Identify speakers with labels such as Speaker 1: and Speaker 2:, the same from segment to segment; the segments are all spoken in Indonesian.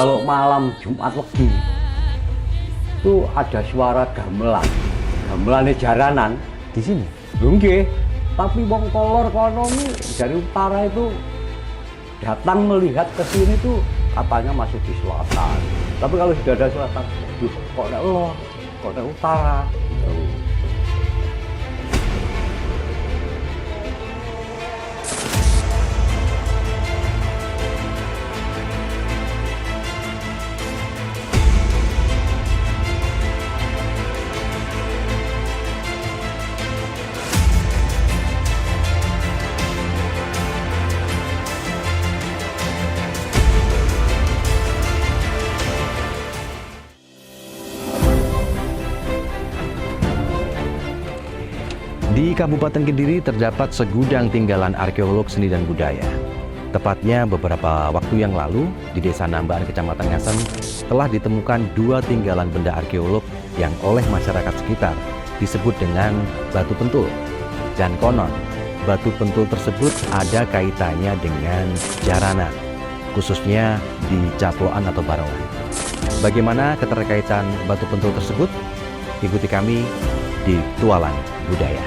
Speaker 1: kalau malam Jumat Legi itu ada suara gamelan. Gamelannya jaranan
Speaker 2: Di sini?
Speaker 1: nggih. Tapi wong kolor kono dari utara itu datang melihat ke sini tuh katanya masih di selatan. Tapi kalau sudah ada selatan, duh, kok ada lor, kok ada utara. Gitu.
Speaker 2: Di Kabupaten Kediri terdapat segudang tinggalan arkeolog seni dan budaya. Tepatnya beberapa waktu yang lalu di Desa Nambahan, Kecamatan Ngasem, telah ditemukan 2 tinggalan benda arkeolog yang oleh masyarakat sekitar disebut dengan batu pentul. Dan konon, batu pentul tersebut ada kaitannya dengan jaranan, khususnya di Caploan atau Barongan. Bagaimana keterkaitan batu pentul tersebut? Ikuti kami di Tualang Budaya.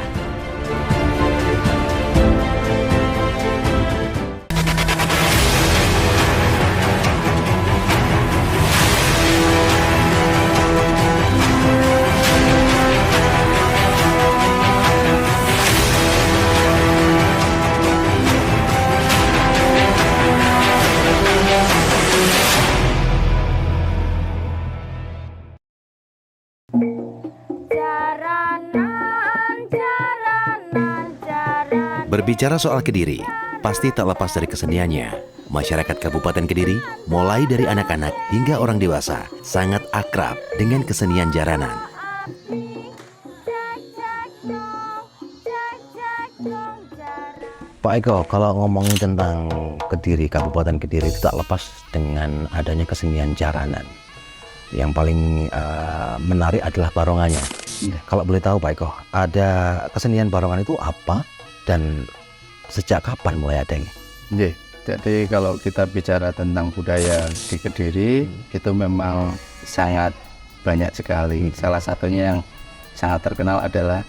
Speaker 2: Berbicara soal Kediri, pasti tak lepas dari keseniannya. Masyarakat Kabupaten Kediri, mulai dari anak-anak hingga orang dewasa, sangat akrab dengan kesenian jaranan. Pak Eko, kalau ngomongin tentang Kediri, Kabupaten Kediri itu tak lepas dengan adanya kesenian jaranan. Yang paling menarik adalah barongannya. Kalau boleh tahu Pak Eko, ada kesenian barongan itu apa dan sejak kapan mulai adanya?
Speaker 3: Jadi kalau kita bicara tentang budaya di Kediri itu memang sangat banyak sekali. Salah satunya yang sangat terkenal adalah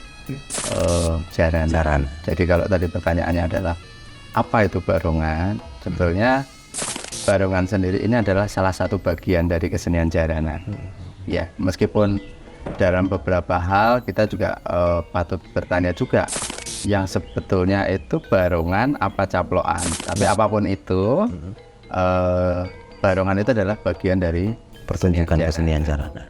Speaker 3: jaranan. Jadi kalau tadi pertanyaannya adalah apa itu barongan? Sebetulnya barongan sendiri ini adalah salah satu bagian dari kesenian jaranan. Ya, meskipun dalam beberapa hal kita juga patut bertanya juga yang sebetulnya itu barongan apa caploan. Tapi apapun itu, barongan itu adalah bagian dari
Speaker 2: Pertunjukan kesenian jaranan.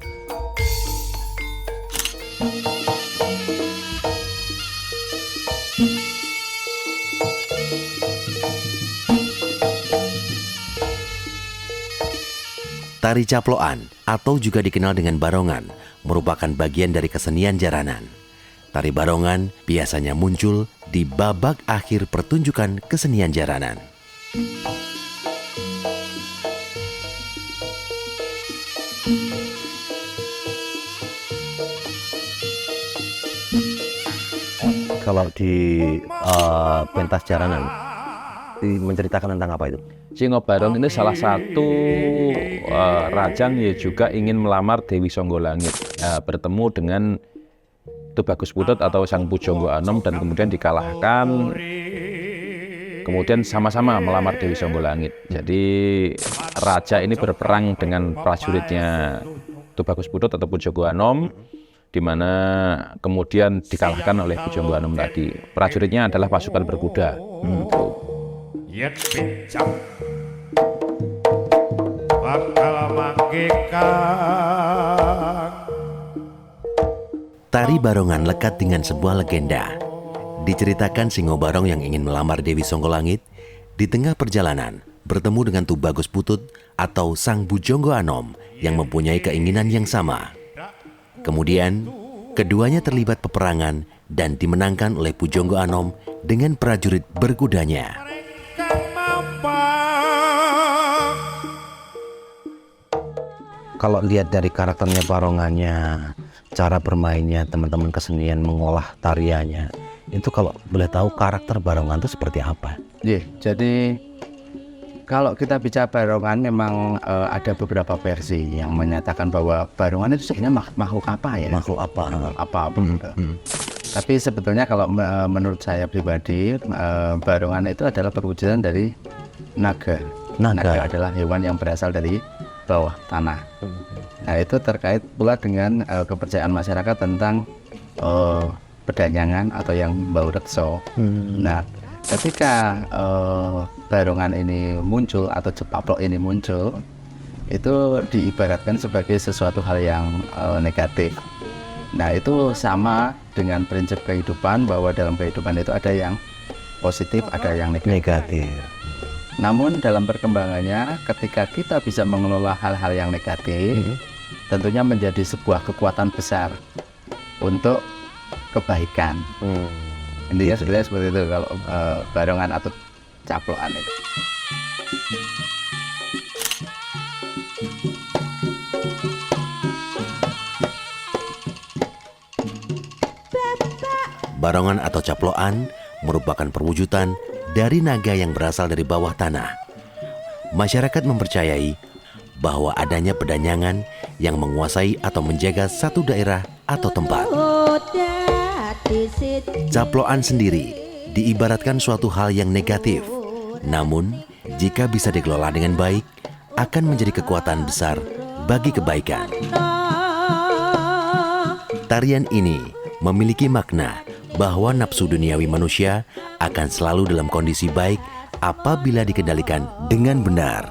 Speaker 2: Tari caploan atau juga dikenal dengan barongan merupakan bagian dari kesenian jaranan. Tari barongan biasanya muncul di babak akhir pertunjukan kesenian jaranan. Kalau di pentas jaranan, menceritakan tentang apa itu?
Speaker 4: Singo Barong ini salah satu rajang yang juga ingin melamar Dewi Songgolangit, bertemu dengan Tubagus Putut atau Sang Pujangga Anom dan kemudian dikalahkan, kemudian sama-sama melamar Dewi Songgolangit. Jadi raja ini berperang dengan prajuritnya Tubagus Putut atau Pujangga Anom, di mana kemudian dikalahkan oleh Pujangga Anom tadi. Prajuritnya adalah pasukan berkuda.
Speaker 2: Tari barongan lekat dengan sebuah legenda. Diceritakan Singo Barong yang ingin melamar Dewi Songgolangit di tengah perjalanan bertemu dengan Tubagus Putut atau Sang Pujangga Anom yang mempunyai keinginan yang sama. Kemudian, keduanya terlibat peperangan dan dimenangkan oleh Pujangga Anom dengan prajurit berkudanya. Kalau lihat dari karakternya, barongannya, cara bermainnya, teman-teman kesenian mengolah tariannya, itu kalau boleh tahu karakter barongan itu seperti apa?
Speaker 3: Jadi Kalau kita bicara barongan memang ada beberapa versi yang menyatakan bahwa barongan itu sebenarnya makhluk apa ya?
Speaker 1: Makhluk apa?
Speaker 3: Apa? Tapi sebetulnya kalau menurut saya pribadi barongan itu adalah perwujudan dari naga. Naga adalah hewan yang berasal dari bawah tanah. Nah itu terkait pula dengan kepercayaan masyarakat tentang pedanyangan atau yang bau rekso. Nah ketika barongan ini muncul atau cepaplok ini muncul, itu diibaratkan sebagai sesuatu hal yang negatif. Nah itu sama dengan prinsip kehidupan, bahwa dalam kehidupan itu ada yang positif, ada yang negatif. Namun dalam perkembangannya, ketika kita bisa mengelola hal-hal yang negatif, tentunya menjadi sebuah kekuatan besar untuk kebaikan. Intinya sebenarnya seperti itu kalau barongan atau caplokan itu.
Speaker 5: Barongan atau caploan merupakan perwujudan dari naga yang berasal dari bawah tanah. Masyarakat mempercayai bahwa adanya pedanyangan yang menguasai atau menjaga satu daerah atau tempat. Caploan sendiri diibaratkan suatu hal yang negatif. Namun, jika bisa dikelola dengan baik, akan menjadi kekuatan besar bagi kebaikan. Tarian ini memiliki makna bahwa nafsu duniawi manusia akan selalu dalam kondisi baik apabila dikendalikan dengan benar.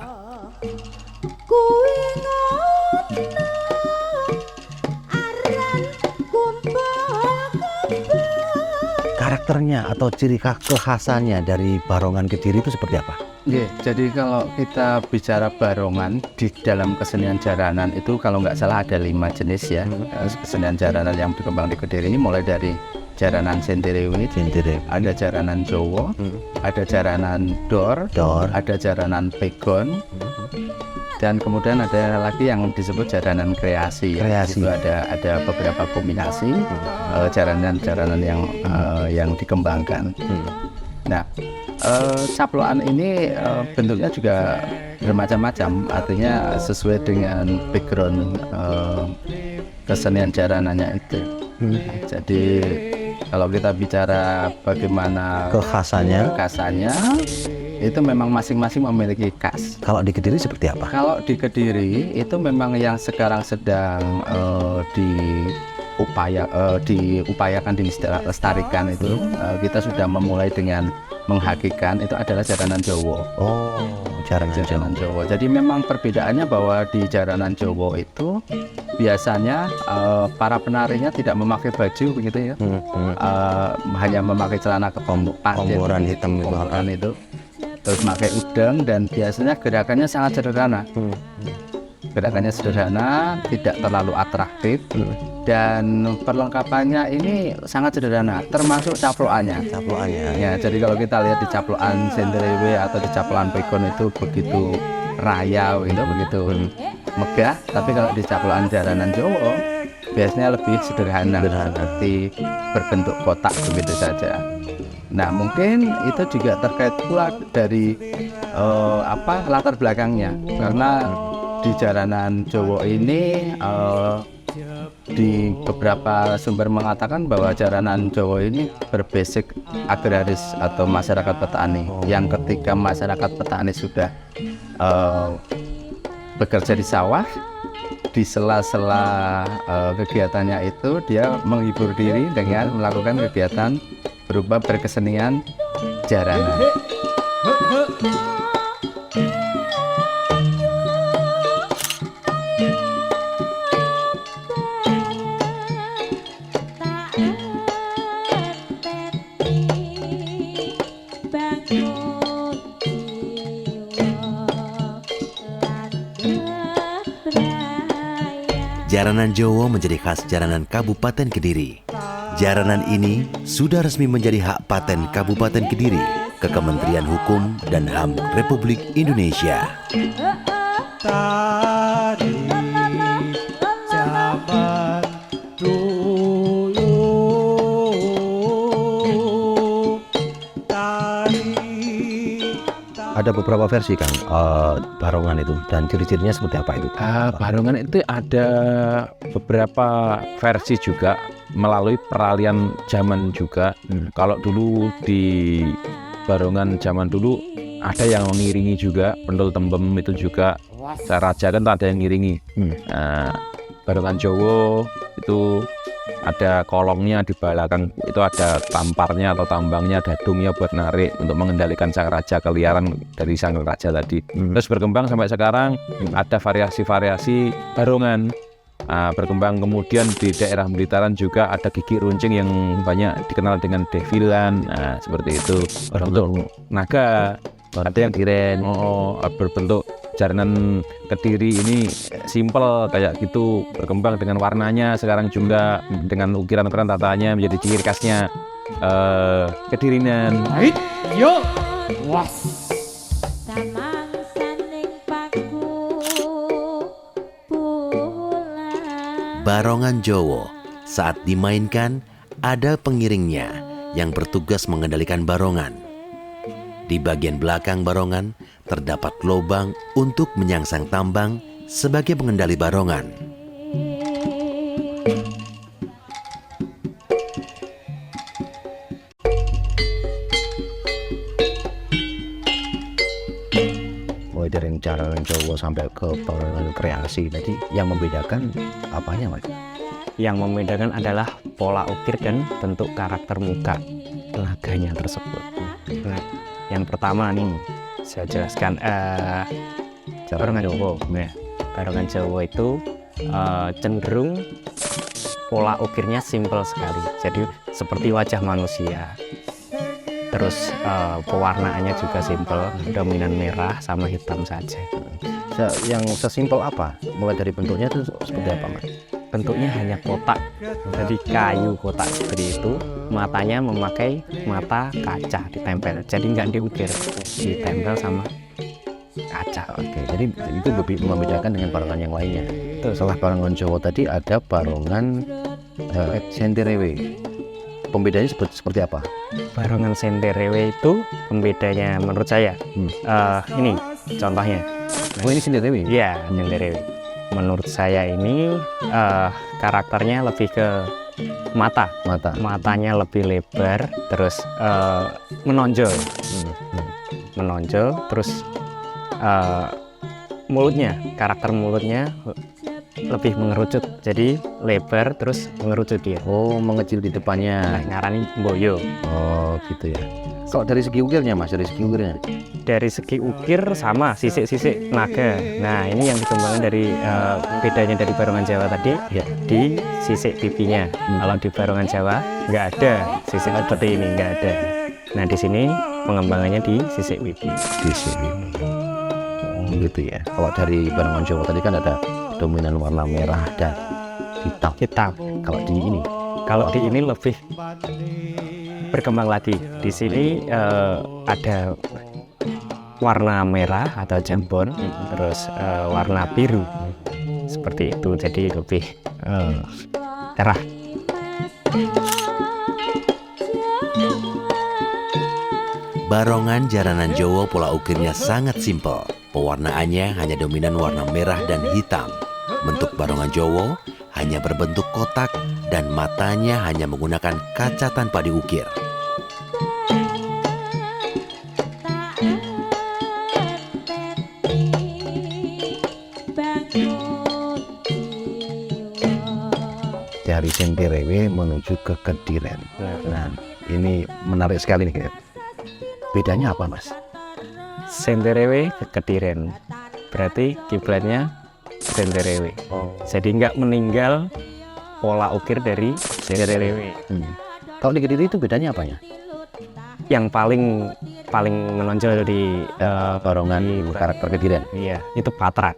Speaker 2: Karakternya atau ciri kekhasannya dari barongan Kediri itu seperti apa?
Speaker 3: Jadi kalau kita bicara barongan di dalam kesenian jaranan itu kalau nggak salah ada 5 jenis ya. Kesenian jaranan yang berkembang di Kediri ini mulai dari jaranan Senterewe, ada jaranan Jowo, ada jaranan Dor, ada jaranan Pegon, dan kemudian ada lagi yang disebut jaranan kreasi. Itu ada beberapa kombinasi jaranan-jaranan yang dikembangkan. Nah, caploan ini bentuknya juga bermacam-macam, artinya sesuai dengan background kesenian jaranannya itu. Jadi kalau kita bicara bagaimana
Speaker 2: Kekhasannya
Speaker 3: itu memang masing-masing memiliki khas.
Speaker 2: kalau di Kediri seperti apa?
Speaker 3: Kalau di Kediri itu memang yang sekarang sedang diupayakan dilestarikan itu, kita sudah memulai dengan menghakikan itu adalah jaranan Jowo. Jaranan Jowo. Jadi memang perbedaannya bahwa di jaranan Jowo itu biasanya para penarinya tidak memakai baju begitu ya, hanya memakai celana
Speaker 2: Komboran hitam
Speaker 3: itu, terus pakai udeng, dan biasanya gerakannya sangat sederhana. Gerakannya sederhana, tidak terlalu atraktif, dan perlengkapannya ini sangat sederhana, termasuk caploannya. Ya, jadi kalau kita lihat di caploan Senterewe atau di caploan Pegon itu begitu rayau, itu begitu megah. Tapi kalau di caploan jaranan Jowo biasanya lebih sederhana, seperti berbentuk kotak begitu saja. Nah, mungkin itu juga terkait pula dari latar belakangnya, karena di jaranan Jowo ini di beberapa sumber mengatakan bahwa jaranan Jowo ini berbasic agraris atau masyarakat petani, yang ketika masyarakat petani sudah bekerja di sawah, di sela-sela kegiatannya itu dia menghibur diri dengan melakukan kegiatan berupa berkesenian jaranan.
Speaker 5: Jaranan Jowo menjadi khas jaranan Kabupaten Kediri. Jaranan ini sudah resmi menjadi hak paten Kabupaten Kediri ke Kementerian Hukum dan HAM Republik Indonesia.
Speaker 6: Tari zaman dulu,
Speaker 2: ada beberapa versi kan barongan itu, dan ciri-cirinya seperti apa itu?
Speaker 4: Barongan itu ada beberapa versi juga melalui peralihan zaman juga. Kalau dulu di barongan zaman dulu ada yang mengiringi juga, pendul tembem itu juga. Raja kan ada yang ngiringi. Barongan Jawa itu ada kolongnya di belakang, itu ada tamparnya atau tambangnya, dadungnya buat narik untuk mengendalikan sang raja keliaran dari sang raja tadi. Terus berkembang sampai sekarang ada variasi-variasi barongan. Berkembang kemudian di daerah militeran juga ada gigi runcing yang banyak dikenal dengan devilan, seperti itu. Berbentuk naga, ada yang diren, berbentuk jaranan Kediri ini simple kayak gitu, berkembang dengan warnanya sekarang juga dengan ukiran-ukiran tataannya menjadi ciri khasnya Kedirinan.
Speaker 6: Ait, yo, was.
Speaker 7: Taman sanding paku bulan.
Speaker 5: Barongan Jawa saat dimainkan ada pengiringnya yang bertugas mengendalikan barongan. Di bagian belakang barongan terdapat lubang untuk menyangsang tambang sebagai pengendali barongan.
Speaker 2: Mulai dari cara Jawa sampai ke barongan kreasi tadi, yang membedakan apanya Mas?
Speaker 8: Yang membedakan adalah pola ukir dan bentuk karakter muka naganya tersebut. Nah, yang pertama nih saya jelaskan barongan Jawa. Nah, barongan Jawa itu cenderung pola ukirnya simpel sekali. Jadi seperti wajah manusia. Terus pewarnaannya juga simpel, dominan merah sama hitam saja.
Speaker 2: Yang sesimpel apa? Mulai dari bentuknya itu seperti apa Mas?
Speaker 8: Bentuknya hanya kotak, jadi kayu kotak seperti itu. Matanya memakai mata kaca ditempel, jadi nggak diukir, ditempel sama kaca.
Speaker 2: Oke, jadi itu membedakan dengan barongan yang lainnya. Setelah barongan Jawa tadi ada barongan Senterewe. Pembedanya seperti apa?
Speaker 8: Barongan Senterewe itu pembedanya menurut saya ini contohnya.
Speaker 2: Oh, ini Senterewe?
Speaker 8: Iya, Senterewe. Menurut saya ini karakternya lebih ke matanya lebih lebar, terus menonjol, terus karakter mulutnya lebih mengerucut, jadi lebar terus mengerucut dia.
Speaker 2: Oh, mengecil di depannya.
Speaker 8: Ngarani boyo.
Speaker 2: Oh, gitu ya. Kalau dari segi ukirnya Mas,
Speaker 8: Dari segi ukir sama sisik-sisik naga. Nah, ini yang dikembangkan dari bedanya dari barongan Jawa tadi ya, di sisik pipinya. Kalau di barongan Jawa nggak ada sisik seperti ini, nggak ada. Nah, di sini pengembangannya di sisik pipi.
Speaker 2: Gitu ya. Kalau dari barongan Jawa tadi kan ada dominan warna merah dan hitam. Kalau di ini lebih berkembang lagi. Di sini ada warna merah atau jambon, terus warna biru seperti itu, jadi lebih cerah.
Speaker 5: Barongan jaranan Jawa pola ukirnya sangat simpel. Pewarnaannya hanya dominan warna merah dan hitam. Bentuk barongan Jawa hanya berbentuk kotak dan matanya hanya menggunakan kaca tanpa diukir.
Speaker 2: Dari Senterewe menuju ke Kediren. Nah, ini menarik sekali nih. Bedanya apa Mas?
Speaker 8: Senterewe ke Kediren, berarti kiblatnya Senterewe. Jadi nggak meninggal pola ukir dari Senterewe.
Speaker 2: Kalau di Kediri itu bedanya apanya?
Speaker 8: Yang paling menonjol di
Speaker 2: Barongan karakter Kediren.
Speaker 8: iya, itu patran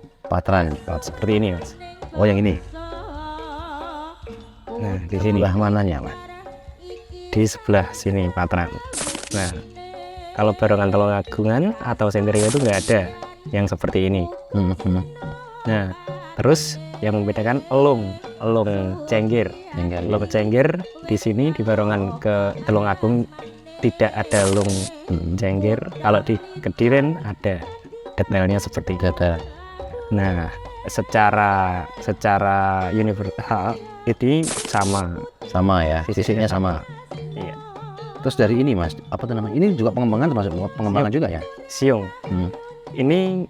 Speaker 8: seperti ini Mas.
Speaker 2: Oh, yang ini.
Speaker 8: Nah, di sini
Speaker 2: Sebelah mananya Mas?
Speaker 8: di sebelah sini patran. Nah, kalau barongan Tulungagungan atau Senterewe itu nggak ada yang seperti ini. Nah, terus yang membedakan elung cengger. Elung cengger di sini di barongan ke Tulungagung tidak ada lung cengkir. Kalau di Kediren ada detailnya seperti itu. Nah, secara universal ini
Speaker 2: Sama ya, sisinya sama.
Speaker 8: Iya.
Speaker 2: Terus dari ini Mas, apa tuh namanya? Ini juga pengembangan termasuk pengembangan juga ya?
Speaker 8: Siung. Ini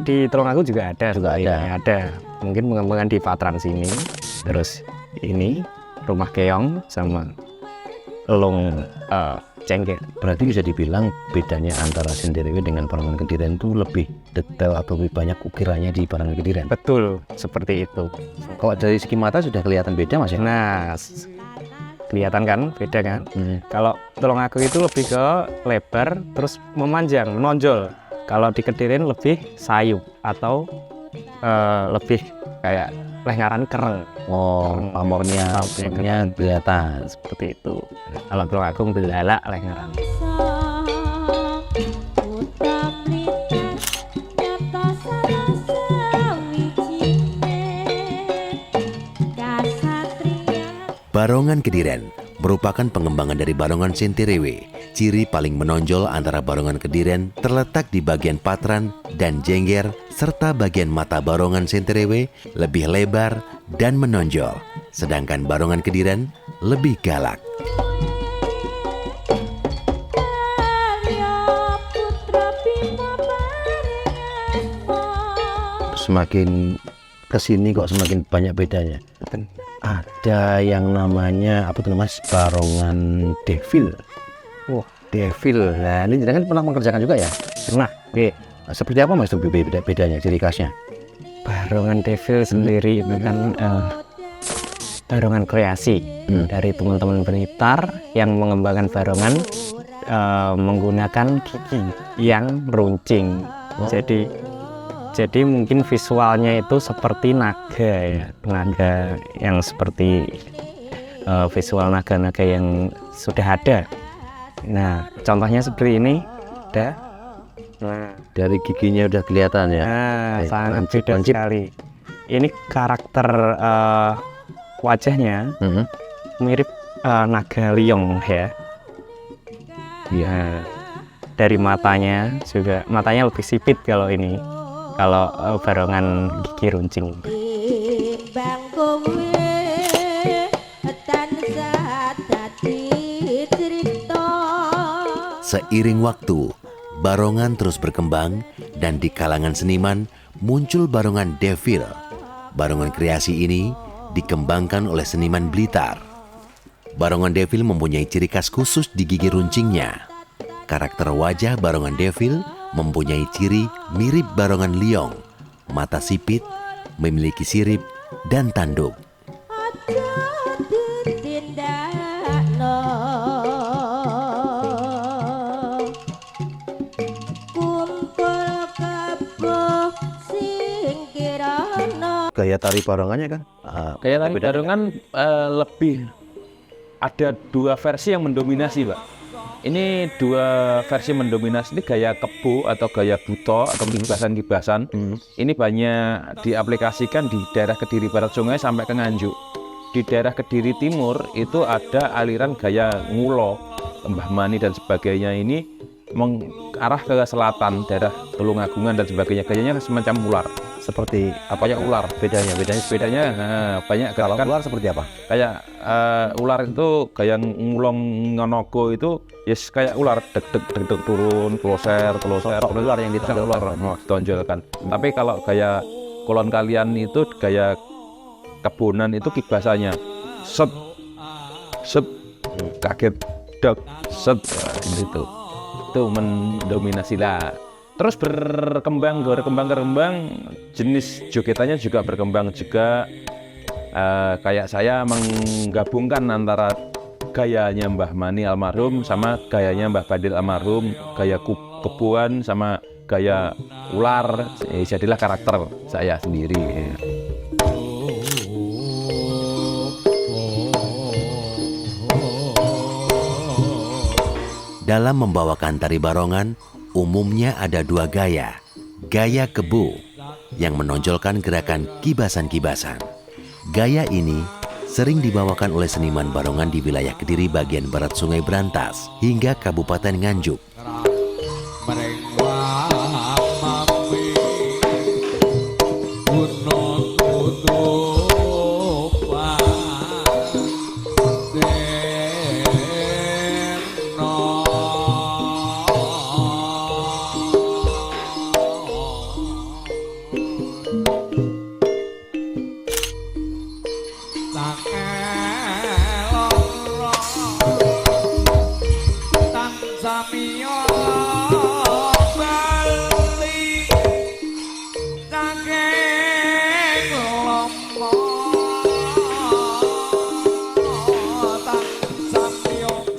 Speaker 8: di Tulungagung juga ada. Ada. Mungkin pengembangan di Patran sini. Terus ini rumah keong sama lung cengkir.
Speaker 2: Berarti bisa dibilang bedanya antara Senterewe dengan Barongan Kediren itu lebih detail atau lebih banyak ukirannya di Barongan Kediren.
Speaker 8: Betul, seperti itu.
Speaker 2: Kalau dari segi mata sudah kelihatan beda Mas ya?
Speaker 8: Nah, kelihatan kan beda kan. Kalau Tulungagung itu lebih ke lebar terus memanjang, menonjol. Kalau di Kediren lebih sayu atau lebih kayak lengkaran kereng.
Speaker 2: Pamornya kelihatan
Speaker 8: Seperti itu. Kalau Tulungagung belalak lengkaran.
Speaker 5: Barongan Kediren merupakan pengembangan dari Barongan Senterewe. Ciri paling menonjol antara Barongan Kediren terletak di bagian patran dan jengger, serta bagian mata Barongan Senterewe lebih lebar dan menonjol, sedangkan Barongan Kediren lebih galak.
Speaker 2: Semakin kesini kok semakin banyak bedanya. Ada yang namanya apa tuh Mas, Barongan Devil. Devil. Nah ini jangan pernah mengerjakan juga ya?
Speaker 8: Pernah.
Speaker 2: Seperti apa Mas itu bedanya, ciri khasnya?
Speaker 8: Barongan Devil sendiri itu kan barongan kreasi dari teman-teman penyitar yang mengembangkan barongan menggunakan gigi yang runcing. Jadi mungkin visualnya itu seperti naga ya, naga yang seperti visual naga-naga yang sudah ada. Nah, contohnya seperti ini, ada. Nah,
Speaker 2: dari giginya udah kelihatan ya.
Speaker 8: Sangat beda sekali. Ini karakter wajahnya mirip naga liong ya. Iya. Dari matanya juga, matanya lebih sipit kalau ini. Kalau barongan gigi runcing.
Speaker 5: Seiring waktu, barongan terus berkembang dan di kalangan seniman muncul Barongan Devil. Barongan kreasi ini dikembangkan oleh seniman Blitar. Barongan Devil mempunyai ciri khas khusus di gigi runcingnya. Karakter wajah Barongan Devil mempunyai ciri mirip Barongan Liong, mata sipit, memiliki sirip dan tanduk.
Speaker 2: Gaya tari barongannya kan?
Speaker 4: Gaya tari barongan lebih ada dua versi yang mendominasi, Pak. Ini dua versi mendominasi, ini gaya kebo atau gaya buto atau kibasan-kibasan. Ini banyak diaplikasikan di daerah Kediri Barat Sungai sampai ke Nganjuk. Di daerah Kediri Timur itu ada aliran gaya ngulo, Mbah Mani dan sebagainya, ini mengarah ke selatan, daerah Tulungagungan dan sebagainya. Gayanya semacam ular.
Speaker 2: Seperti
Speaker 4: Apa ya ular?
Speaker 2: bedanya
Speaker 4: Banyak
Speaker 2: kalau
Speaker 4: kan
Speaker 2: ular seperti apa?
Speaker 4: kayak ular itu kayak ngulong ngonogo itu yes kayak ular deg turun kloser
Speaker 2: ular yang
Speaker 4: ditonjolkan. Tapi kalau kayak kolon kalian itu gaya kebonan itu kibasannya set kaget deg set gitu. Itu mendominasi lah. Terus berkembang, jenis jogetannya juga berkembang juga. Kayak saya menggabungkan antara gayanya Mbah Mani almarhum sama gayanya Mbah Badil almarhum, gaya kebuan sama gaya ular. Jadilah karakter saya sendiri.
Speaker 5: Dalam membawakan tari barongan, umumnya ada dua gaya. Gaya kebo yang menonjolkan gerakan kibasan-kibasan. Gaya ini sering dibawakan oleh seniman barongan di wilayah Kediri bagian barat Sungai Brantas hingga Kabupaten Nganjuk.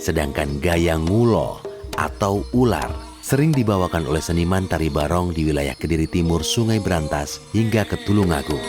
Speaker 5: Sedangkan gaya ngulo atau ular sering dibawakan oleh seniman tari barong di wilayah Kediri Timur, Sungai Brantas hingga ke Tulungagung.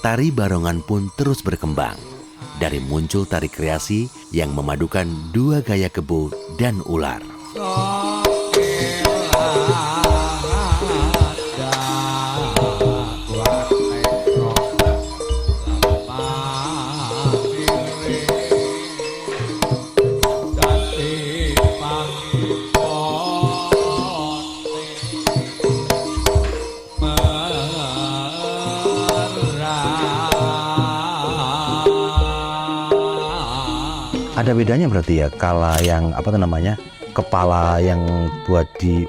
Speaker 5: Tari barongan pun terus berkembang. Dari muncul tari kreasi yang memadukan dua gaya kebo dan ular.
Speaker 2: Ada bedanya berarti ya, kala yang apa tuh namanya, kepala yang buat di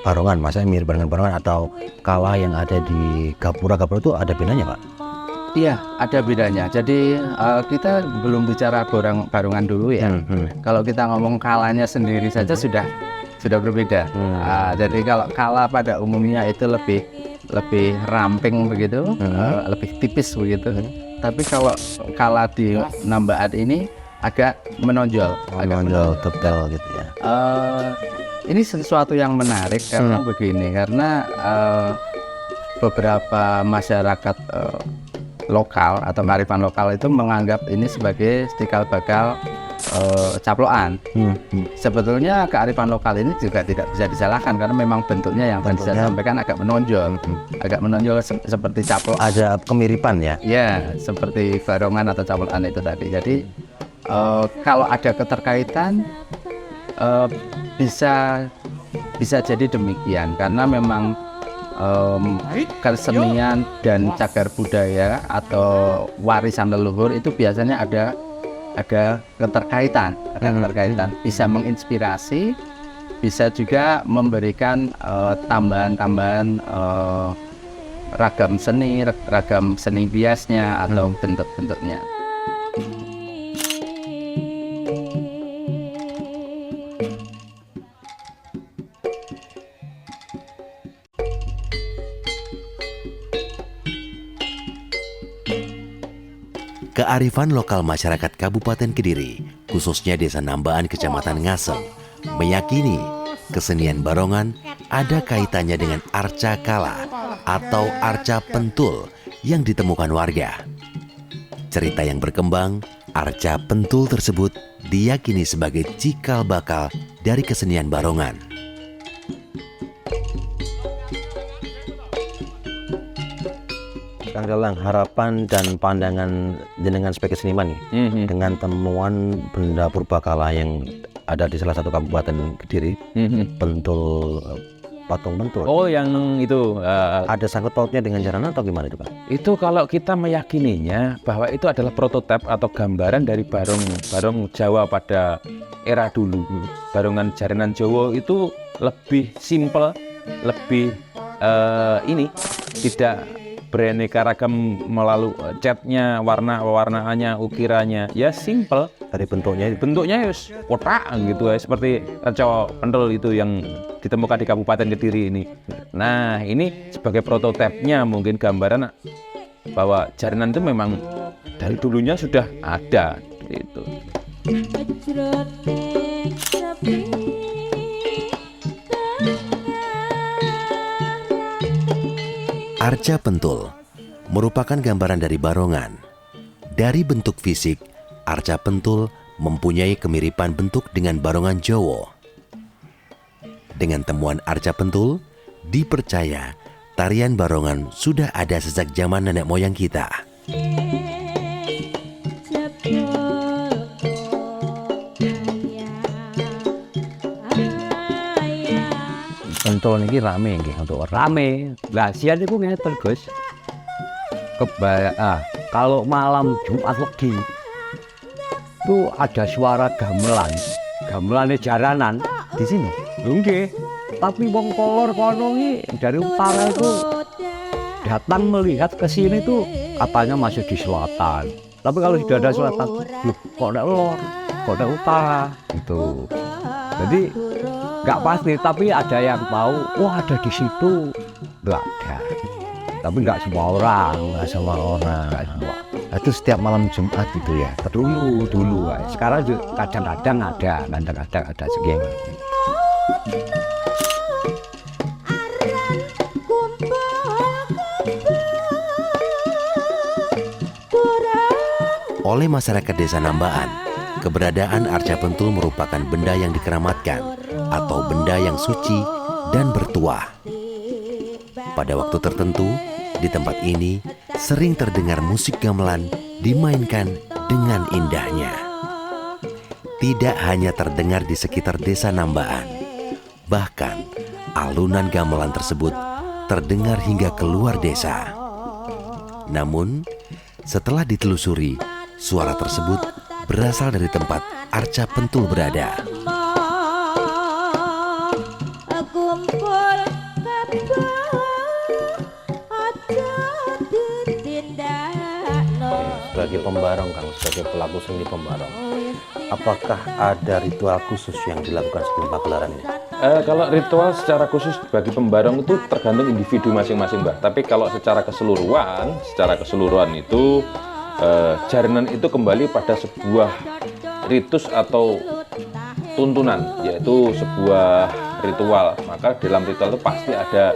Speaker 2: barongan, masa mirip dengan barongan, atau kala yang ada di gapura itu ada bedanya Pak?
Speaker 3: Iya, ada bedanya. Jadi kita belum bicara barongan dulu ya. Kalau kita ngomong kalanya sendiri saja sudah berbeda. Jadi kalau kala pada umumnya itu lebih ramping begitu, lebih tipis begitu. Tapi kalau kala di Nambaat ini agak menonjol,
Speaker 2: tebal gitu ya.
Speaker 3: Ini sesuatu yang menarik karena begini, karena beberapa masyarakat lokal atau kearifan lokal itu menganggap ini sebagai cikal bakal caploan. Sebetulnya kearifan lokal ini juga tidak bisa disalahkan karena memang bentuknya yang tadi saya sampaikan agak menonjol, seperti caploan.
Speaker 2: Ada kemiripan ya?
Speaker 3: Ya, seperti barongan atau caploan itu tadi. Jadi kalau ada keterkaitan bisa jadi demikian karena memang kesenian dan cagar budaya atau warisan leluhur itu biasanya ada keterkaitan, bisa menginspirasi, bisa juga memberikan tambahan ragam seni biasnya atau bentuk-bentuknya.
Speaker 5: Kearifan lokal masyarakat Kabupaten Kediri, khususnya Desa Nambaan, Kecamatan Ngasem, meyakini kesenian barongan ada kaitannya dengan arca kala atau arca pentul yang ditemukan warga. Cerita yang berkembang, arca pentul tersebut diyakini sebagai cikal bakal dari kesenian barongan.
Speaker 2: Kang Dalang, harapan dan pandangan jenengan sebagai seniman nih, dengan temuan benda purbakala yang ada di salah satu kabupaten Kediri, pentul, patung pentul.
Speaker 4: Oh, yang itu
Speaker 2: ada sangkut pautnya dengan Jarana atau gimana itu Pak?
Speaker 4: itu kalau kita meyakininya bahwa itu adalah prototipe atau gambaran dari barong Jawa pada era dulu. Barongan Jaranan Jawa itu lebih simpel, lebih beraneka ragam melalui catnya, warna-warnaannya, ukirannya. Ya simple.
Speaker 2: Dari bentuknya itu.
Speaker 4: Bentuknya ya kotak gitu ya, seperti arca pentul itu yang ditemukan di Kabupaten Kediri ini. Nah, ini sebagai prototipenya mungkin gambaran bahwa jaranan itu memang dari dulunya sudah ada gitu.
Speaker 7: Jroning sepi
Speaker 5: Arca pentul merupakan gambaran dari barongan. Dari bentuk fisik, arca pentul mempunyai kemiripan bentuk dengan barongan Jawa. Dengan temuan arca pentul, dipercaya tarian barongan sudah ada sejak zaman nenek moyang kita.
Speaker 1: Pentul niki rame nggih untuk rame. Lah sian niku ngeten Gus. Kalau malam Jumat Legi itu ada suara gamelan. Gamelane jaranan di sini. Nggih. Tapi wong kolor kono iki dari utara itu datang melihat ke sini tuh katanya masih di selatan. Tapi kalau sudah ada selatan, loh, kok ada lor, kok ada utara gitu. Jadi nggak pasti, tapi ada yang tahu, wah ada di situ, nggak ada. Tapi nggak semua orang, nggak semua orang.
Speaker 2: Itu setiap malam Jumat itu ya.
Speaker 1: Dulu. Sekarang juga kadang-kadang ada segeng.
Speaker 5: Oleh masyarakat Desa Nambaan, keberadaan arca pentul merupakan benda yang dikeramatkan atau benda yang suci dan bertuah. Pada waktu tertentu, di tempat ini sering terdengar musik gamelan dimainkan dengan indahnya. Tidak hanya terdengar di sekitar Desa Nambaan, bahkan alunan gamelan tersebut terdengar hingga keluar desa. Namun, setelah ditelusuri, suara tersebut berasal dari tempat arca pentul berada.
Speaker 2: Sebagai pembarong Kang, sebagai pelaku seni pembarong, apakah ada ritual khusus yang dilakukan sebelum pagelaran ini?
Speaker 4: Kalau ritual secara khusus bagi pembarong itu tergantung individu masing-masing, Mbak. Tapi kalau secara keseluruhan itu jaranan itu kembali pada sebuah ritus atau tuntunan, yaitu sebuah ritual. Maka dalam ritual itu pasti ada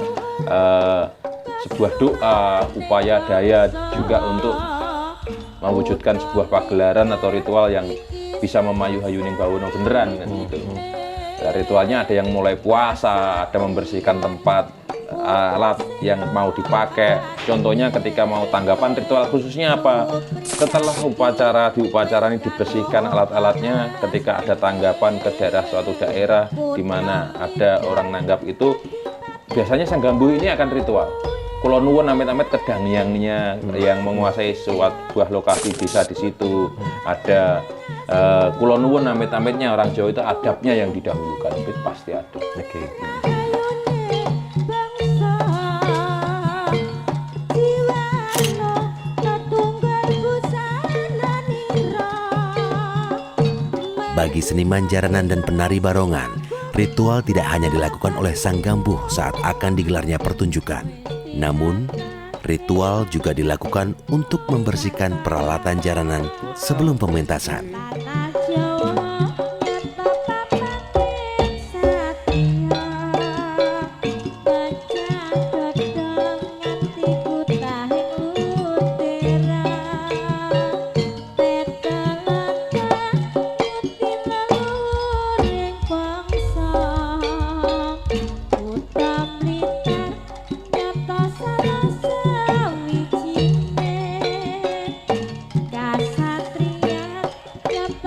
Speaker 4: sebuah doa, upaya daya juga untuk mewujudkan sebuah pagelaran atau ritual yang bisa memayu hayuning bawono beneran kan, gitu. Nah, ritualnya ada yang mulai puasa, ada membersihkan tempat, alat yang mau dipakai. Contohnya ketika mau tanggapan, ritual khususnya apa? Setelah di upacara ini dibersihkan alat-alatnya, ketika ada tanggapan ke suatu daerah di mana ada orang nanggap itu, biasanya sang gambu ini akan ritual. Kulo nuwun amit-amit ke dangyangnya yang menguasai sebuah lokasi desa di situ. Ada kulo nuwun amit-amitnya, orang Jawa itu adabnya yang didahulukan, itu pasti ada.
Speaker 2: Oke.
Speaker 5: Bagi seniman jaranan dan penari barongan, ritual tidak hanya dilakukan oleh sang gambuh saat akan digelarnya pertunjukan. Namun, ritual juga dilakukan untuk membersihkan peralatan jaranan sebelum pementasan.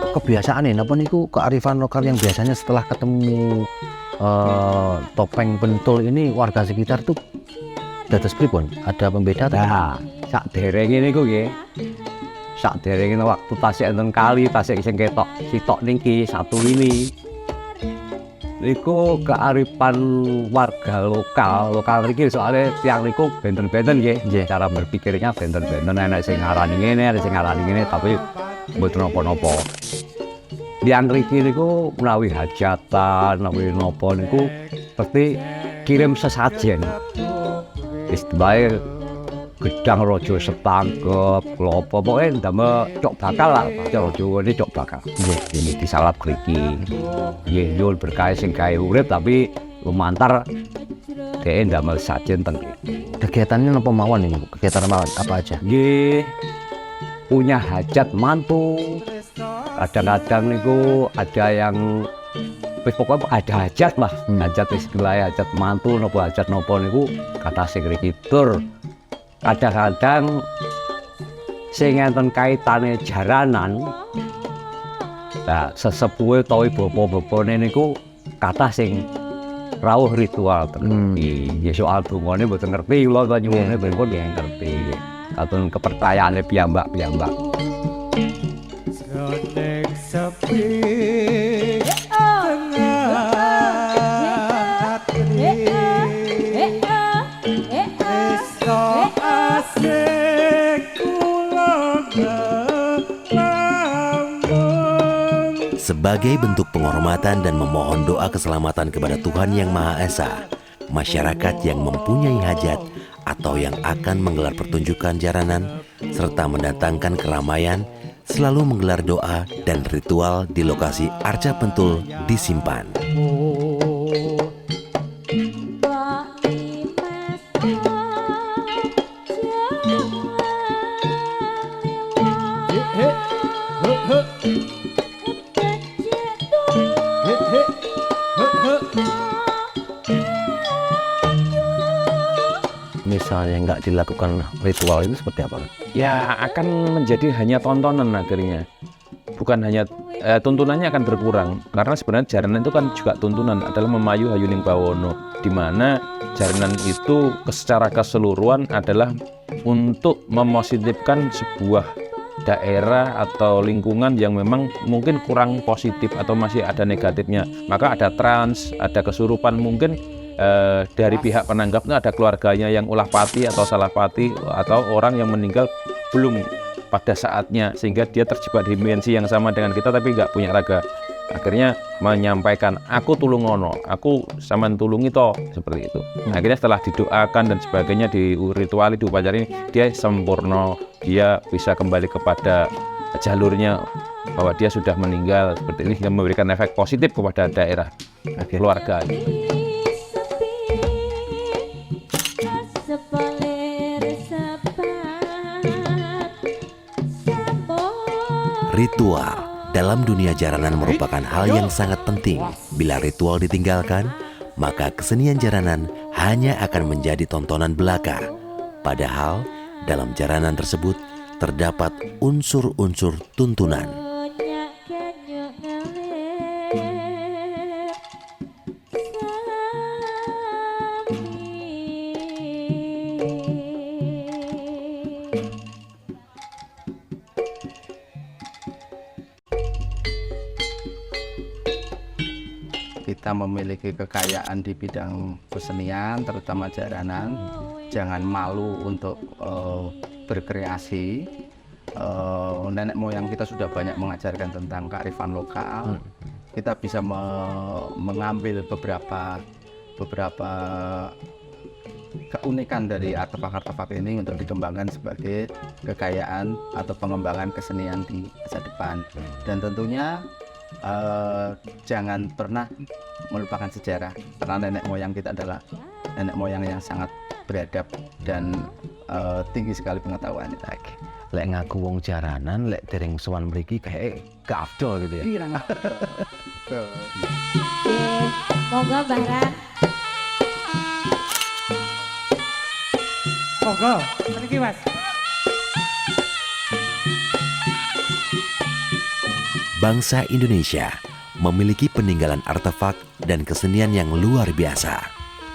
Speaker 2: Kebiasaan napa niku kearifan lokal yang biasanya setelah ketemu topeng pentul ini warga sekitar tuh dados pripun? Ada pembeda?
Speaker 1: Nah, sak derenge niku nggih. Sak derenge waktu tasik enten kali, tasik sing ketok sitok niki satu ini. Niku kearifan warga lokal niki soalnya tiang niku benten-benten nggih. Cara berpikirnya benten-benten, enek sing ngarani ngene, ada sing ngarani ngene, tapi mboten napa-napa. Tiang niki niku menawi hajatan, menawi napa niku pasti kirim sesajen. Istilahnya gedang rojo setangkep, klopo pokoknya ndamel cok bakal lah, cara Jawa ini cok bakal. Ini disalap kriki. Nggih nyuwun berkah sing gawe urip tapi lumantar dhek ndamel sajen teng.
Speaker 2: Kegiatannya apa mawon ini? Kegiatan apa aja?
Speaker 1: Nggih punya hajat mantu. Kadang-kadang niku ada yang pokoknya ada hajat lah, hajat istilah hajat mantu nopo hajat nopo niku kata sing mriki tur. Kadang-kadang sing enten kaitane jaranan. Nah, sesepuhe utawi bapa-bapane niku kathah sing rawuh ritual tertentu. Ya soal dungane mboten ngerti kula nyuwune ben pun nggih ngerti. Katun kepercayaane piyambak-piyambak.
Speaker 6: Sonek sepi
Speaker 5: Sebagai bentuk penghormatan dan memohon doa keselamatan kepada Tuhan Yang Maha Esa, masyarakat yang mempunyai hajat atau yang akan menggelar pertunjukan jaranan serta mendatangkan keramaian selalu menggelar doa dan ritual di lokasi arca pentul disimpan.
Speaker 2: Misalnya nggak dilakukan ritual itu seperti apa?
Speaker 4: Ya akan menjadi hanya tontonan akhirnya. Bukan hanya tuntunannya akan berkurang karena sebenarnya jaranan itu kan juga tuntunan adalah memayu hayuning bawono, di mana jaranan itu secara keseluruhan adalah untuk mempositifkan sebuah daerah atau lingkungan yang memang mungkin kurang positif atau masih ada negatifnya. Maka ada trans, ada kesurupan, mungkin dari pihak penanggapnya ada keluarganya yang ulah pati atau salah pati atau orang yang meninggal belum pada saatnya sehingga dia terjebak di dimensi yang sama dengan kita tapi nggak punya raga. Akhirnya menyampaikan aku tulungono, aku sampean tulungi toh, seperti itu. Akhirnya setelah didoakan dan sebagainya di ritual di upacara ini dia sempurna, dia bisa kembali kepada jalurnya bahwa dia sudah meninggal seperti ini yang memberikan efek positif kepada daerah keluarga.
Speaker 5: Ritual dalam dunia jaranan merupakan hal yang sangat penting. Bila ritual ditinggalkan, maka kesenian jaranan hanya akan menjadi tontonan belaka. Padahal dalam jaranan tersebut terdapat unsur-unsur tuntunan.
Speaker 3: Kita memiliki kekayaan di bidang kesenian, terutama jaranan. Jangan malu untuk berkreasi. Nenek moyang kita sudah banyak mengajarkan tentang kearifan lokal. Kita bisa mengambil beberapa keunikan dari artefak-artefak ini untuk dikembangkan sebagai kekayaan atau pengembangan kesenian di masa depan. Dan tentunya jangan pernah melupakan sejarah, karena nenek moyang kita adalah nenek moyang yang sangat beradab dan tinggi sekali pengetahuan.
Speaker 2: Lek ngaku wong jaranan, lek dereng sowan mriki kayak gak afdol gitu ya.
Speaker 3: Iya,
Speaker 7: Monggo Barat.
Speaker 6: Monggo, mriki Mas.
Speaker 5: Bangsa Indonesia memiliki peninggalan artefak dan kesenian yang luar biasa.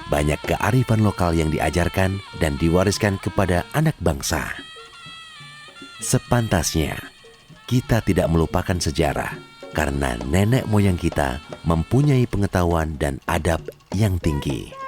Speaker 5: Banyak kearifan lokal yang diajarkan dan diwariskan kepada anak bangsa. Sepantasnya, kita tidak melupakan sejarah, karena nenek moyang kita mempunyai pengetahuan dan adab yang tinggi.